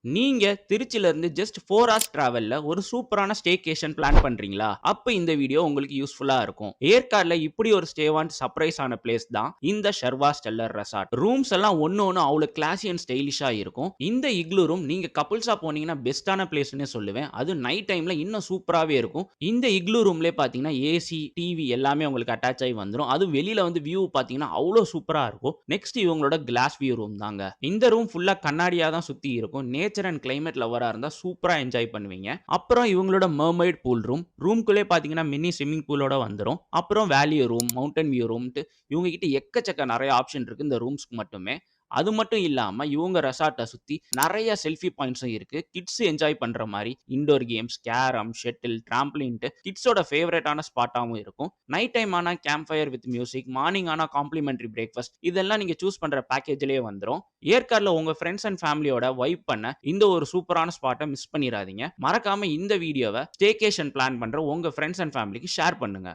நீங்க திருச்சில இருந்து ஜஸ்ட் 4 ஹார்ஸ் டிராவல்ல ஒரு சூப்பரான ஸ்டேகேஷன் பிளான் பண்றீங்களா? அப்ப இந்த வீடியோ உங்களுக்கு யூஸ்ஃபுல்லா இருக்கும். ஏற்காடுல இப்படி ஒரு ஸ்டேவான் சர்ப்ரைஸ் ஆன பிளேஸ் தான் இந்த ஷர்வா ஸ்டெல்லர் ரெசார்ட். ரூம்ஸ் எல்லாம் ஒண்ணு அவ்வளவு கிளாஸி அண்ட் ஸ்டைலிஷா இருக்கும். இந்த இக்லூ ரூம் நீங்க கப்பிள்ஸா போனீங்கன்னா பெஸ்ட்டான பிளேஸ்னே சொல்லுவேன். அது நைட் டைம்ல இன்னும் சூப்பராவே இருக்கும். இந்த இக்லூ ரூம்லயே பார்த்தீங்கன்னா ஏசி, டிவி எல்லாமே உங்களுக்கு அட்டாச் ஆகி வந்துரும். அது வெளியில வந்து வியூ பார்த்தீங்கன்னா அவ்வளோ சூப்பரா இருக்கும். நெக்ஸ்ட் இவங்களோட கிளாஸ் வியூ ரூம் தாங்க. இந்த ரூம் ஃபுல்லா கண்ணாடியா தான் சுத்தி இருக்கும். நேச்சர் அண்ட் கிளைமேட் லவ்வரா இருந்தா சூப்பரா என்ஜாய் பண்ணுவீங்க. அப்புறம் இவங்களோட மெர்மைட் பூல் ரூம்குள்ளே பார்த்தீங்கன்னா மினி ஸ்விம்மிங் பூலோட வந்துரும். அப்புறம் வேல்யூ ரூம், மவுண்டன் வியூ ரூம்ட்டு இவங்க கிட்ட எக்கச்சக்க நெறைய ஆப்ஷன் இருக்கு இந்த ரூம்ஸ்க்கு மட்டுமே. அது மட்டும் இல்லாம இவங்க ரெசார்ட்ட சுத்தி நெறைய செல்ஃபி பாயிண்ட்ஸும் இருக்கு. கிட்ஸ் என்ஜாய் பண்ற மாரி இன்டோர் கேம்ஸ், கேரம், ஷட்டில், டிராம்பலின்ட்டு கிட்ஸோட ஃபேவரைட்டான ஸ்பாட்டாவும் இருக்கும். நைட் டைம் ஆனா camp fire with music, morning ஆனா காம்ப்ளிமெண்டரி பிரேக்ஃபாஸ்ட் இதெல்லாம் நீங்க சூஸ் பண்ற பேக்கேஜ்லயே வந்துரும். ஏற்காடுல உங்க ஃப்ரெண்ட்ஸ் அண்ட் ஃபேமிலியோட வைப் பண்ண இந்த ஒரு சூப்பரான ஸ்பாட்ட மிஸ் பண்ணிறாதீங்க. மறக்காம இந்த வீடியோவ ஸ்டேகேஷன் பிளான் பண்ற உங்க ஃப்ரெண்ட்ஸ் அண்ட் ஃபேமிலிக்கு ஷேர் பண்ணுங்க.